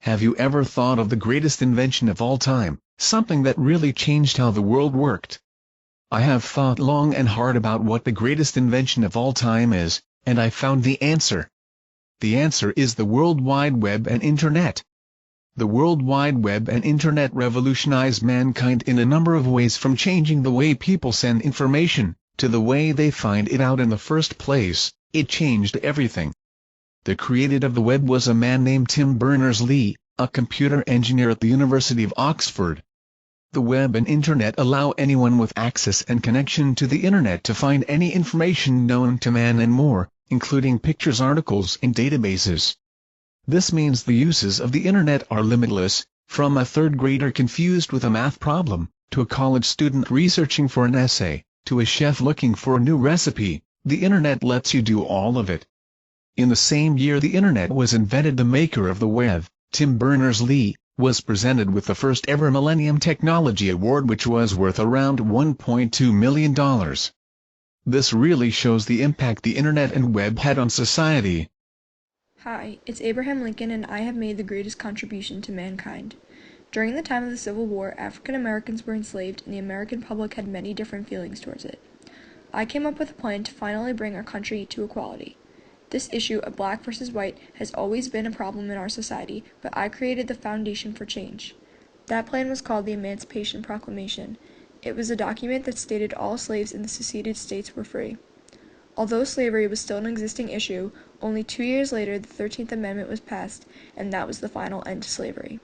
Have you ever thought of the greatest invention of all time, something that really changed how the world worked? I have thought long and hard about what the greatest invention of all time is, and I found the answer. The answer is the World Wide Web and Internet. The World Wide Web and Internet revolutionized mankind in a number of ways, from changing the way people send information, to the way they find it out in the first place. It changed everything. The creator of the web was a man named Tim Berners-Lee, a computer engineer at the University of Oxford. The web and Internet allow anyone with access and connection to the Internet to find any information known to man and more, including pictures, articles, and databases. This means the uses of the Internet are limitless, from a third grader confused with a math problem, to a college student researching for an essay, to a chef looking for a new recipe. The Internet lets you do all of it. In the same year the Internet was invented, the maker of the web, Tim Berners-Lee, was presented with the first ever Millennium Technology Award, which was worth around $1.2 million. This really shows the impact the Internet and web had on society. Hi, it's Abraham Lincoln, and I have made the greatest contribution to mankind. During the time of the Civil War, African Americans were enslaved, and the American public had many different feelings towards it. I came up with a plan to finally bring our country to equality. This issue of black versus white has always been a problem in our society, but I created the foundation for change. That plan was called the Emancipation Proclamation. It was a document that stated all slaves in the seceded states were free. Although slavery was still an existing issue, only 2 years later the 13th Amendment was passed, and that was the final end to slavery.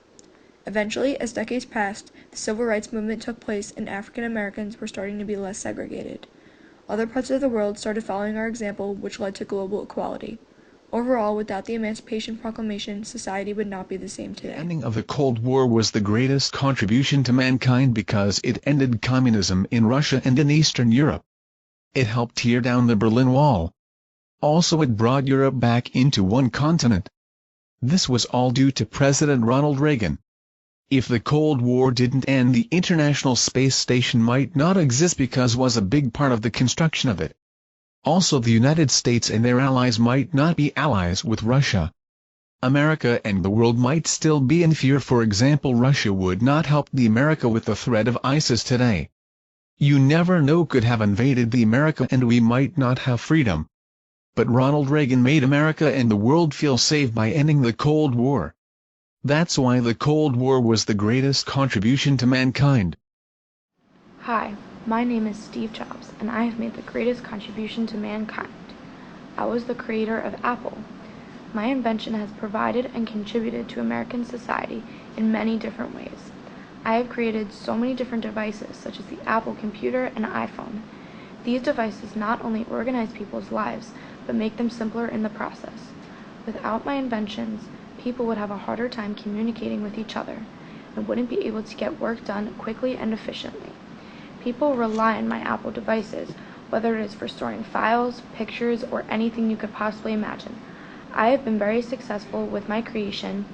Eventually, as decades passed, the civil rights movement took place and African Americans were starting to be less segregated. Other parts of the world started following our example, which led to global equality. Overall, without the Emancipation Proclamation, society would not be the same today. The ending of the Cold War was the greatest contribution to mankind because it ended communism in Russia and in Eastern Europe. It helped tear down the Berlin Wall. Also, it brought Europe back into one continent. This was all due to President Ronald Reagan. If the Cold War didn't end, the International Space Station might not exist because it was a big part of the construction of it. Also, the United States and their allies might not be allies with Russia. America and the world might still be in fear. For example, Russia would not help the America with the threat of ISIS today. You never know, could have invaded the America and we might not have freedom. But Ronald Reagan made America and the world feel safe by ending the Cold War. That's why the Cold War was the greatest contribution to mankind. Hi, my name is Steve Jobs, and I have made the greatest contribution to mankind. I was the creator of Apple. My invention has provided and contributed to American society in many different ways. I have created so many different devices, such as the Apple computer and iPhone. These devices not only organize people's lives, but make them simpler in the process. Without my inventions, people would have a harder time communicating with each other and wouldn't be able to get work done quickly and efficiently. People rely on my Apple devices, whether it is for storing files, pictures, or anything you could possibly imagine. I have been very successful with my creation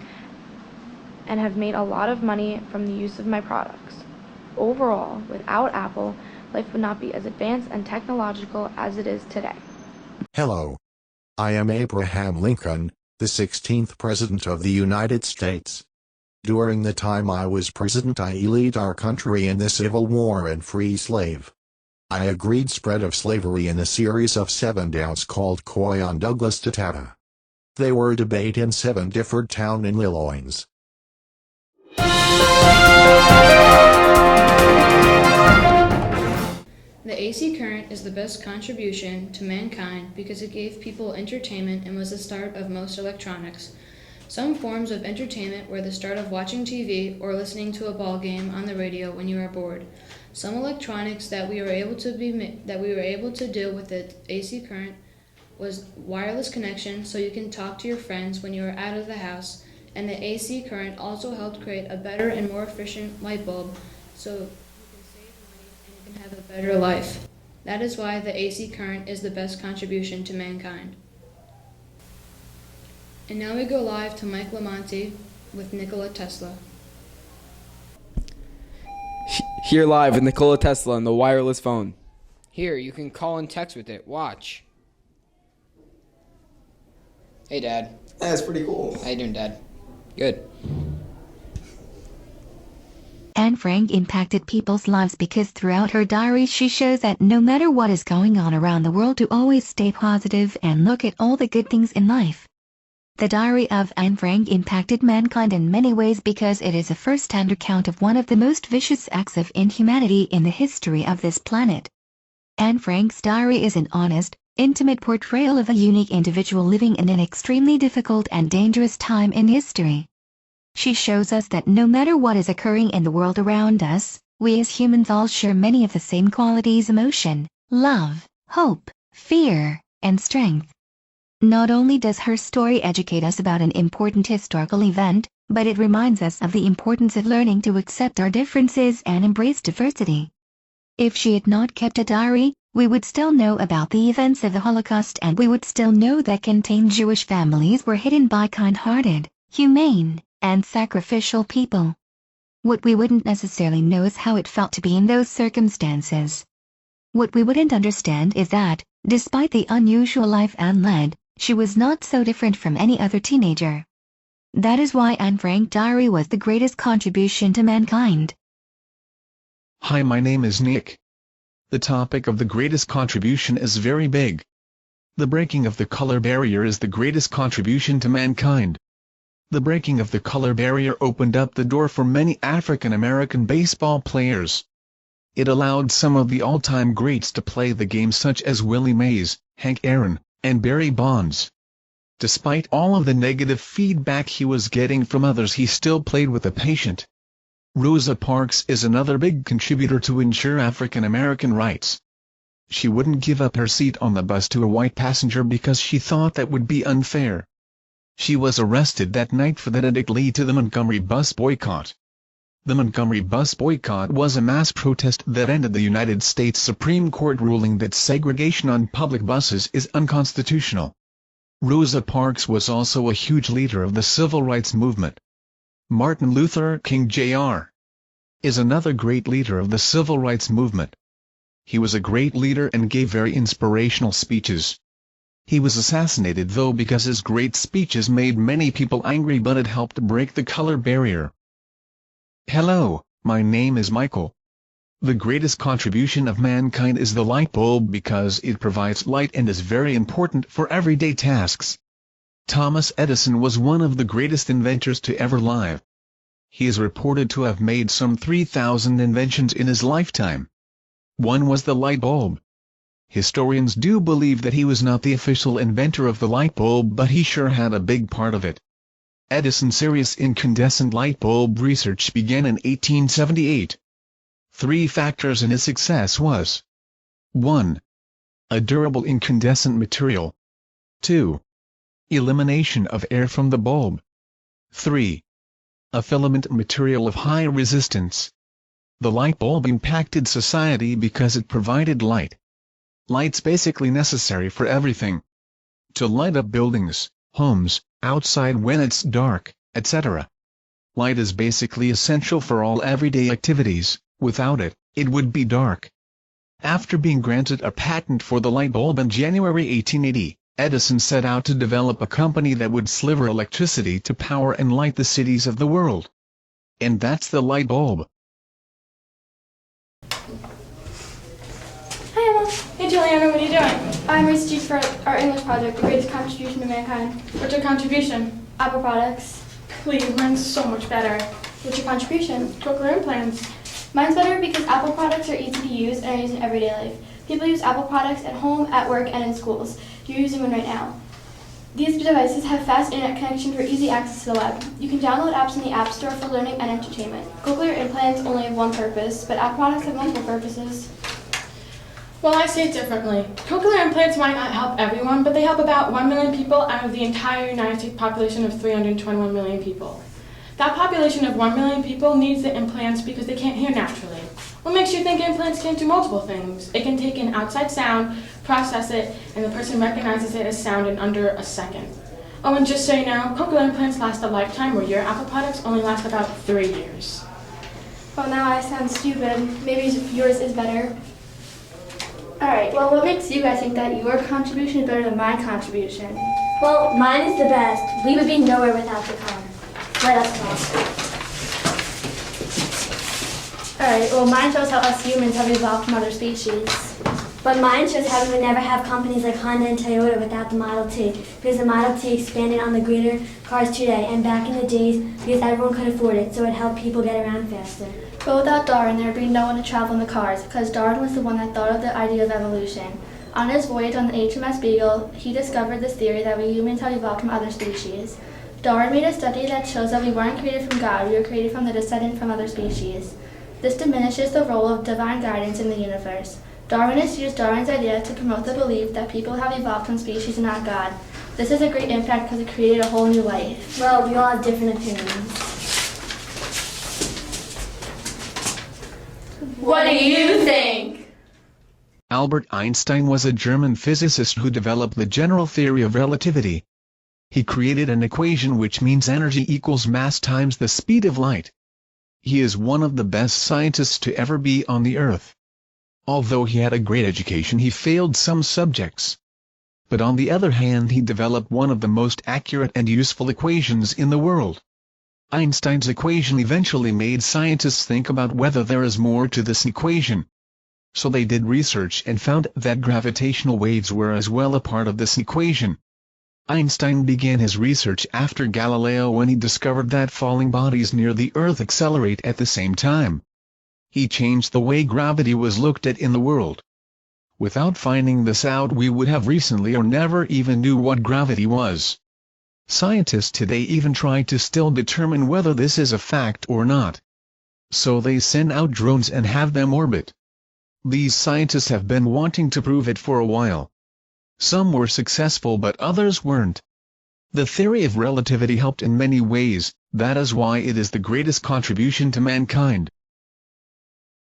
and have made a lot of money from the use of my products. Overall, without Apple, life would not be as advanced and technological as it is today. Hello. I am Abraham Lincoln, the 16th President of the United States. During the time I was president, I led our country in the Civil War and free slave. I agreed spread of slavery in a series of 7 downs called Coy on Douglas to Tata. They were debate in 7 different town in Illinois. The AC current is the best contribution to mankind because it gave people entertainment and was the start of most electronics. Some forms of entertainment were the start of watching TV or listening to a ball game on the radio when you are bored. Some electronics that we were able to do with the AC current was wireless connection, so you can talk to your friends when you are out of the house, and the AC current also helped create a better and more efficient light bulb, so have a better life. That is why the AC current is the best contribution to mankind. And now we go live to Mike Monty with Nikola Tesla. Here live with Nikola Tesla on the wireless phone. Here, you can call and text with it. Watch. Hey, Dad. That's pretty cool. How you doing, Dad? Good. Anne Frank impacted people's lives because throughout her diary she shows that no matter what is going on around the world to always stay positive and look at all the good things in life. The diary of Anne Frank impacted mankind in many ways because it is a first-hand account of one of the most vicious acts of inhumanity in the history of this planet. Anne Frank's diary is an honest, intimate portrayal of a unique individual living in an extremely difficult and dangerous time in history. She shows us that no matter what is occurring in the world around us, we as humans all share many of the same qualities: emotion, love, hope, fear, and strength. Not only does her story educate us about an important historical event, but it reminds us of the importance of learning to accept our differences and embrace diversity. If she had not kept a diary, we would still know about the events of the Holocaust, and we would still know that contained Jewish families were hidden by kind-hearted, humane, and sacrificial people. What we wouldn't necessarily know is how it felt to be in those circumstances. What we wouldn't understand is that, despite the unusual life Anne led, she was not so different from any other teenager. That is why Anne Frank's diary was the greatest contribution to mankind. Hi, my name is Nick. The topic of the greatest contribution is very big. The breaking of the color barrier is the greatest contribution to mankind. The breaking of the color barrier opened up the door for many African American baseball players. It allowed some of the all-time greats to play the game, such as Willie Mays, Hank Aaron, and Barry Bonds. Despite all of the negative feedback he was getting from others, he still played with a passion. Rosa Parks is another big contributor to ensure African American rights. She wouldn't give up her seat on the bus to a white passenger because she thought that would be unfair. She was arrested that night for that, and it led to the Montgomery bus boycott. The Montgomery bus boycott was a mass protest that ended the United States Supreme Court ruling that segregation on public buses is unconstitutional. Rosa Parks was also a huge leader of the civil rights movement. Martin Luther King Jr. is another great leader of the civil rights movement. He was a great leader and gave very inspirational speeches. He was assassinated though because his great speeches made many people angry, but it helped break the color barrier. Hello, my name is Michael. The greatest contribution of mankind is the light bulb because it provides light and is very important for everyday tasks. Thomas Edison was one of the greatest inventors to ever live. He is reported to have made some 3,000 inventions in his lifetime. One was the light bulb. Historians do believe that he was not the official inventor of the light bulb, but he sure had a big part of it. Edison's serious incandescent light bulb research began in 1878. 3 factors in his success was: 1. A durable incandescent material. 2. Elimination of air from the bulb. 3. A filament material of high resistance. The light bulb impacted society because it provided light. Light's basically necessary for everything. To light up buildings, homes, outside when it's dark, etc. Light is basically essential for all everyday activities. Without it, it would be dark. After being granted a patent for the light bulb in January 1880, Edison set out to develop a company that would deliver electricity to power and light the cities of the world. And that's the light bulb. Hi Emma. Hey Juliana, what are you doing? I'm researching for our English project, the greatest contribution to mankind. What's your contribution? Apple products. Please, mine's so much better. What's your contribution? Cochlear implants. Mine's better because Apple products are easy to use and are used in everyday life. People use Apple products at home, at work, and in schools. You're using one right now. These devices have fast internet connection for easy access to the web. You can download apps in the App Store for learning and entertainment. Cochlear implants only have one purpose, but Apple products have multiple purposes. Well, I say it differently. Cochlear implants might not help everyone, but they help about 1 million people out of the entire United States population of 321 million people. That population of 1 million people needs the implants because they can't hear naturally. What makes you think implants can do multiple things? It can take in outside sound, process it, and the person recognizes it as sound in under a second. Oh, and just so you know, cochlear implants last a lifetime where your Apple products only last about 3 years. Well, now I sound stupid. Maybe yours is better. Alright, well, what makes you guys think that your contribution is better than my contribution? Well, mine is the best. We would be nowhere without the car. Let us talk. Alright, well mine shows how us humans have evolved from other species. But mine shows how we would never have companies like Honda and Toyota without the Model T, because the Model T expanded on the greener cars today, and back in the days, because everyone could afford it, so it helped people get around faster. But without Darwin, there would be no one to travel in the cars, because Darwin was the one that thought of the idea of evolution. On his voyage on the HMS Beagle, he discovered this theory that we humans have evolved from other species. Darwin made a study that shows that we weren't created from God, we were created from the descendant from other species. This diminishes the role of divine guidance in the universe. Darwinists used Darwin's idea to promote the belief that people have evolved from species and not God. This is a great impact because it created a whole new life. Well, we all have different opinions. What do you think? Albert Einstein was a German physicist who developed the general theory of relativity. He created an equation which means energy equals mass times the speed of light. He is one of the best scientists to ever be on the earth. Although he had a great education, he failed some subjects. But on the other hand, he developed one of the most accurate and useful equations in the world. Einstein's equation eventually made scientists think about whether there is more to this equation. So they did research and found that gravitational waves were as well a part of this equation. Einstein began his research after Galileo when he discovered that falling bodies near the Earth accelerate at the same time. He changed the way gravity was looked at in the world. Without finding this out, we would have recently or never even knew what gravity was. Scientists today even try to still determine whether this is a fact or not. So they send out drones and have them orbit. These scientists have been wanting to prove it for a while. Some were successful but others weren't. The theory of relativity helped in many ways, that is why it is the greatest contribution to mankind.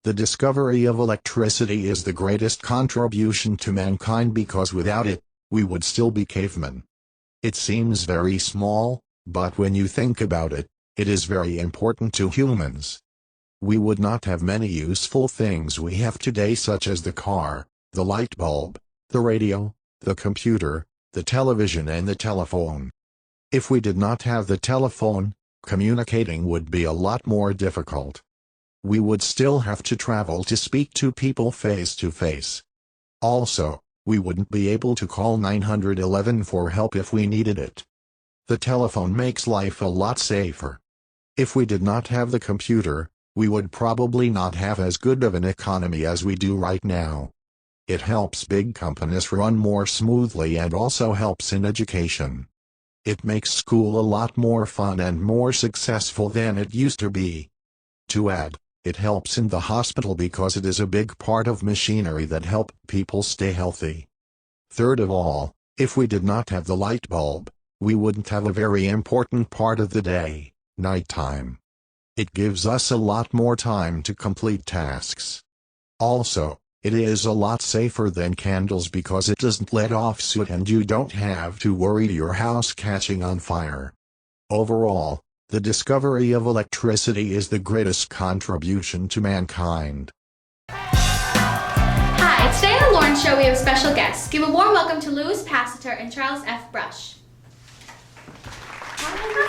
The discovery of electricity is the greatest contribution to mankind because without it, we would still be cavemen. It seems very small, but when you think about it, it is very important to humans. We would not have many useful things we have today, such as the car, the light bulb, the radio, the computer, the television and the telephone. If we did not have the telephone, communicating would be a lot more difficult. We would still have to travel to speak to people face to face. Also, we wouldn't be able to call 911 for help if we needed it. The telephone makes life a lot safer. If we did not have the computer, we would probably not have as good of an economy as we do right now. It helps big companies run more smoothly and also helps in education. It makes school a lot more fun and more successful than it used to be. To add, it helps in the hospital because it is a big part of machinery that help people stay healthy. Third of all, if we did not have the light bulb, we wouldn't have a very important part of the day, nighttime. It gives us a lot more time to complete tasks. Also, it is a lot safer than candles because it doesn't let off soot and you don't have to worry your house catching on fire. Overall, the discovery of electricity is the greatest contribution to mankind. Hi, today on the Lauren Show we have special guests. Give a warm welcome to Louis Passiter and Charles F. Brush. Hi!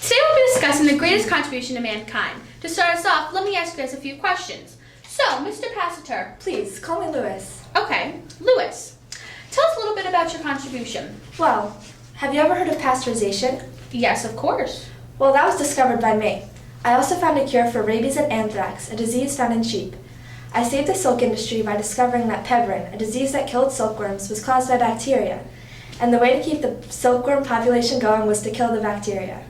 Today we'll be discussing the greatest contribution to mankind. To start us off, let me ask you guys a few questions. So, Mr. Passiter. Please, call me Louis. Okay, Louis. Tell us a little bit about your contribution. Well, have you ever heard of pasteurization? Yes, of course. Well, that was discovered by me. I also found a cure for rabies and anthrax, a disease found in sheep. I saved the silk industry by discovering that pebrine, a disease that killed silkworms, was caused by bacteria. And the way to keep the silkworm population going was to kill the bacteria.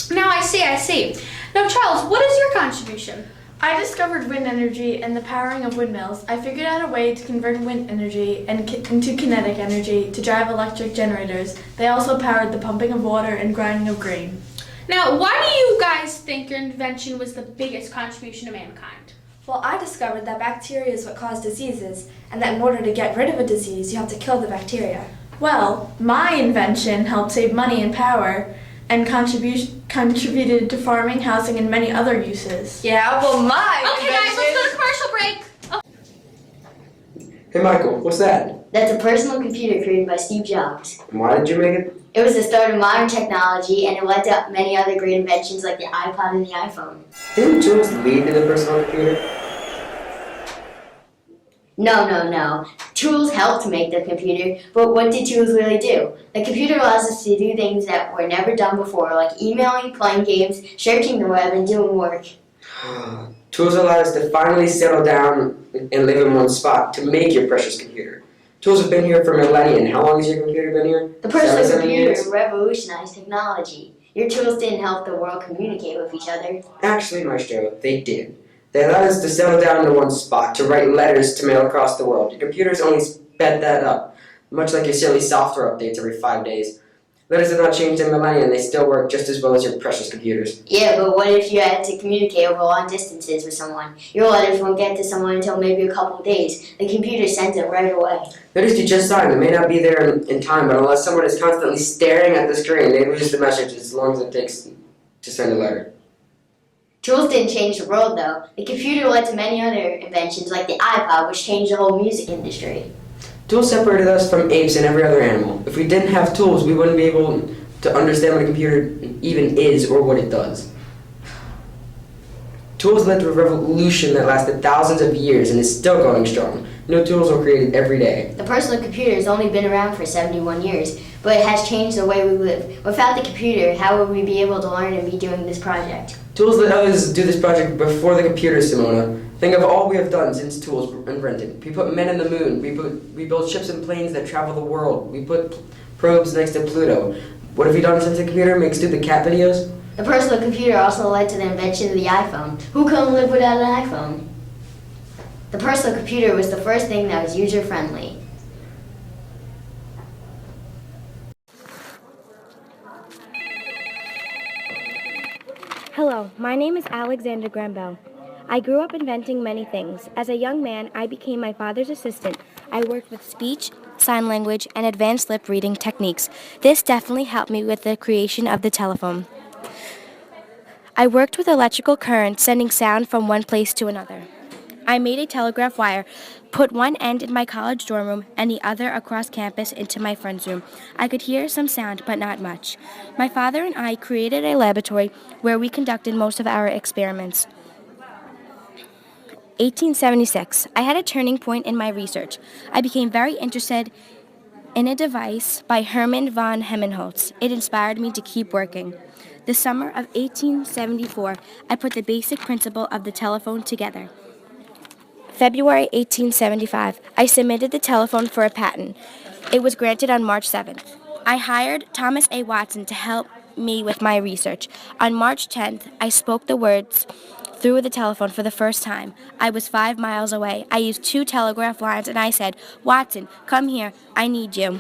Now I see. Now Charles, what is your contribution? I discovered wind energy and the powering of windmills. I figured out a way to convert wind energy into kinetic energy to drive electric generators. They also powered the pumping of water and grinding of grain. Now, why do you guys think your invention was the biggest contribution to mankind? Well, I discovered that bacteria is what cause diseases, and that in order to get rid of a disease, you have to kill the bacteria. Well, my invention helped save money and power and contributed to farming, housing, and many other uses. Yeah, well, my Okay, guys, let's go to commercial break. Hey, Michael, what's that? That's a personal computer created by Steve Jobs. And why did you make it? It was the start of modern technology, and it led to many other great inventions like the iPod and the iPhone. Didn't tools lead to the personal computer? No. Tools helped make the computer, but what did tools really do? The computer allows us to do things that were never done before, like emailing, playing games, searching the web, and doing work. Tools allowed us to finally settle down and live in one spot to make your precious computer. Tools have been here for millennia. How long has your computer been here? The personal 7 computer years? revolutionized technology. Your tools didn't help the world communicate with each other. Actually, Maestro, they did. They allowed us to settle down in one spot, to write letters to mail across the world. Your computers only sped that up, much like your silly software updates every 5 days. Letters have not changed in millennia, and they still work just as well as your precious computers. Yeah, but what if you had to communicate over long distances with someone? Your letters won't get to someone until maybe a couple of days. The computer sends it right away. Letters you just signed, they may not be there in time, but unless someone is constantly staring at the screen, they lose the message as long as it takes to send a letter. Tools didn't change the world, though. The computer led to many other inventions, like the iPod, which changed the whole music industry. Tools separated us from apes and every other animal. If we didn't have tools, we wouldn't be able to understand what a computer even is or what it does. Tools led to a revolution that lasted thousands of years and is still going strong. New tools are created every day. The personal computer has only been around for 71 years, but it has changed the way we live. Without the computer, how would we be able to learn and be doing this project? Tools let others do this project before the computer, Simona. Think of all we have done since tools were invented. We put men in the moon. We built ships and planes that travel the world. We put probes next to Pluto. What have we done since the computer makes stupid cat videos? The personal computer also led to the invention of the iPhone. Who couldn't live without an iPhone? The personal computer was the first thing that was user-friendly. Hello, my name is Alexander Graham Bell. I grew up inventing many things. As a young man, I became my father's assistant. I worked with speech, sign language, and advanced lip reading techniques. This definitely helped me with the creation of the telephone. I worked with electrical current, sending sound from one place to another. I made a telegraph wire, put one end in my college dorm room and the other across campus into my friend's room. I could hear some sound, but not much. My father and I created a laboratory where we conducted most of our experiments. 1876. I had a turning point in my research. I became very interested in a device by Hermann von Helmholtz. It inspired me to keep working. The summer of 1874, I put the basic principle of the telephone together. February 1875, I submitted the telephone for a patent. It was granted on March 7th. I hired Thomas A. Watson to help me with my research. On March 10th, I spoke the words through the telephone for the first time. I was 5 miles away. I used 2 telegraph lines and I said, "Watson, come here. I need you."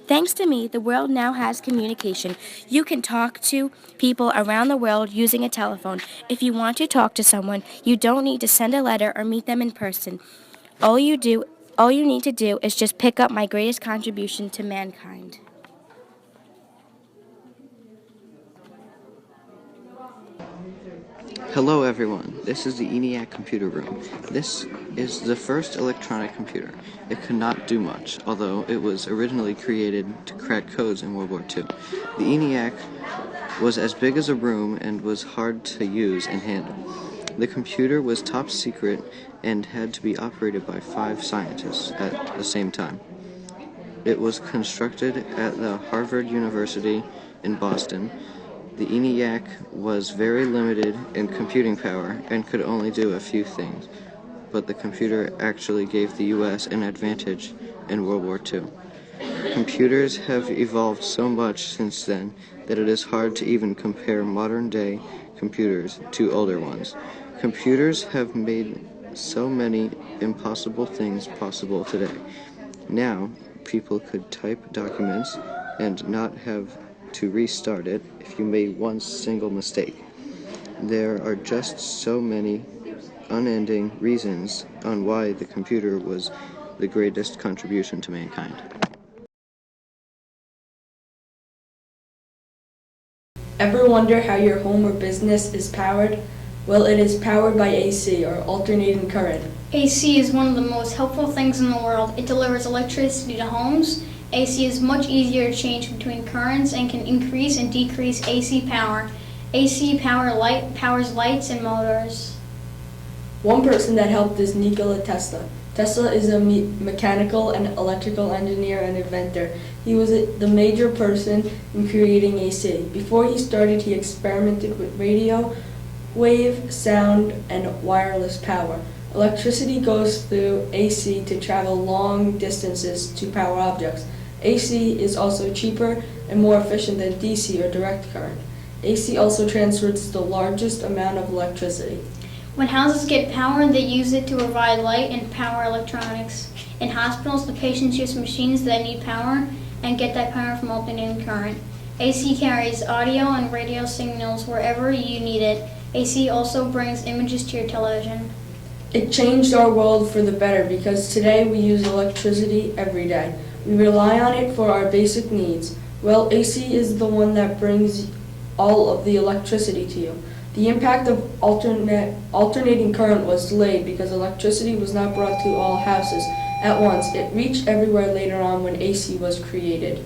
Thanks to me, the world now has communication. You can talk to people around the world using a telephone. If you want to talk to someone, you don't need to send a letter or meet them in person. All you need to do is just pick up my greatest contribution to mankind. Hello everyone, this is the ENIAC computer room. This is the first electronic computer. It could not do much, although it was originally created to crack codes in World War II. The ENIAC was as big as a room and was hard to use and handle. The computer was top secret and had to be operated by 5 scientists at the same time. It was constructed at the Harvard University in Boston. The ENIAC was very limited in computing power and could only do a few things, but the computer actually gave the U.S. an advantage in World War II. Computers have evolved so much since then that it is hard to even compare modern-day computers to older ones. Computers have made so many impossible things possible today. Now, people could type documents and not have to restart it if you made one single mistake. There are just so many unending reasons on why the computer was the greatest contribution to mankind. Ever wonder how your home or business is powered? Well, it is powered by AC, or alternating current. AC is one of the most helpful things in the world. It delivers electricity to homes. AC is much easier to change between currents and can increase and decrease AC power. AC powers lights and motors. One person that helped is Nikola Tesla. Tesla is a mechanical and electrical engineer and inventor. He was the major person in creating AC. Before he started, he experimented with radio, wave, sound, and wireless power. Electricity goes through AC to travel long distances to power objects. AC is also cheaper and more efficient than DC or direct current. AC also transfers the largest amount of electricity. When houses get power, they use it to provide light and power electronics. In hospitals, the patients use machines that need power and get that power from alternating current. AC carries audio and radio signals wherever you need it. AC also brings images to your television. It changed our world for the better because today we use electricity every day. We rely on it for our basic needs. Well, AC is the one that brings all of the electricity to you. The impact of alternating current was delayed because electricity was not brought to all houses at once. It reached everywhere later on when AC was created.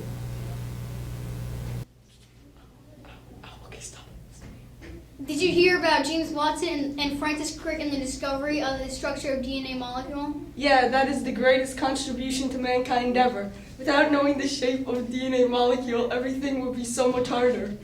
Did you hear about James Watson and Francis Crick and the discovery of the structure of DNA molecule? Yeah, that is the greatest contribution to mankind ever. Without knowing the shape of a DNA molecule, everything would be so much harder.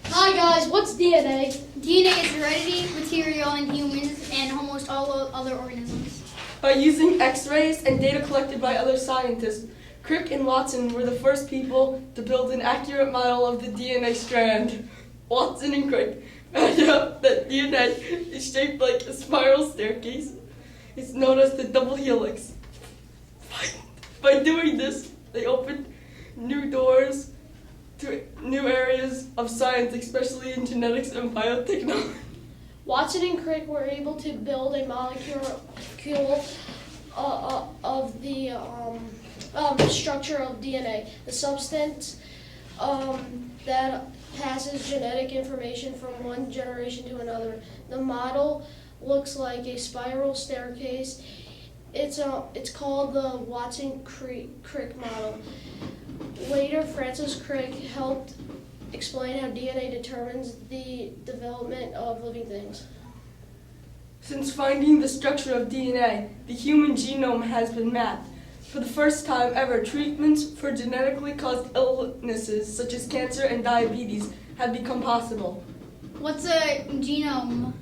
Hi guys, what's DNA? DNA is heredity material in humans and almost all other organisms. By using X-rays and data collected by other scientists, Crick and Watson were the first people to build an accurate model of the DNA strand. Watson and Crick found out that DNA is shaped like a spiral staircase. It's known as the double helix. By doing this, they opened new doors to new areas of science, especially in genetics and biotechnology. Watson and Crick were able to build a molecule of the structure of DNA, the substance that passes genetic information from one generation to another. The model looks like a spiral staircase. It's called the Watson-Crick model. Later, Francis Crick helped explain how DNA determines the development of living things. Since finding the structure of DNA, the human genome has been mapped. For the first time ever, treatments for genetically caused illnesses such as cancer and diabetes have become possible. What's a genome?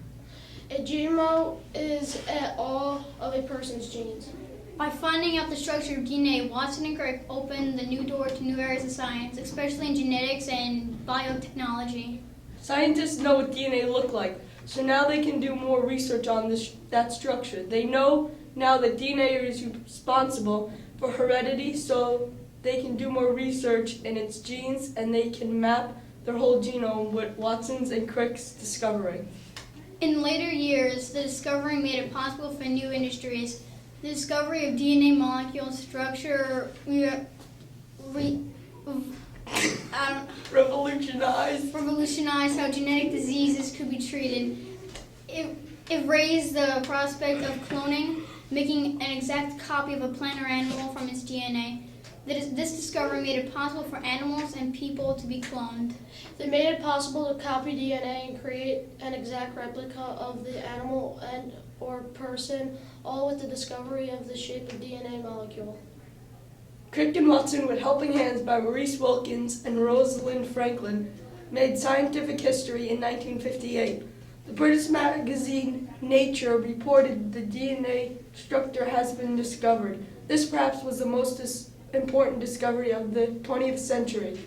A genome is all of a person's genes. By finding out the structure of DNA, Watson and Crick opened the new door to new areas of science, especially in genetics and biotechnology. Scientists know what DNA looks like, so now they can do more research on that structure. They know now that DNA is responsible for heredity, so they can do more research in its genes and they can map their whole genome with Watson's and Crick's discovery. In later years, the discovery made it possible for new industries. The discovery of DNA molecule structure revolutionized how genetic diseases could be treated. It raised the prospect of cloning, making an exact copy of a plant or animal from its DNA. This discovery made it possible for animals and people to be cloned. They made it possible to copy DNA and create an exact replica of the animal and or person, all with the discovery of the shape of DNA molecule. Crick and Watson, with helping hands by Maurice Wilkins and Rosalind Franklin, made scientific history in 1958. The British magazine Nature reported the DNA structure has been discovered. This perhaps was the most important discovery of the 20th century.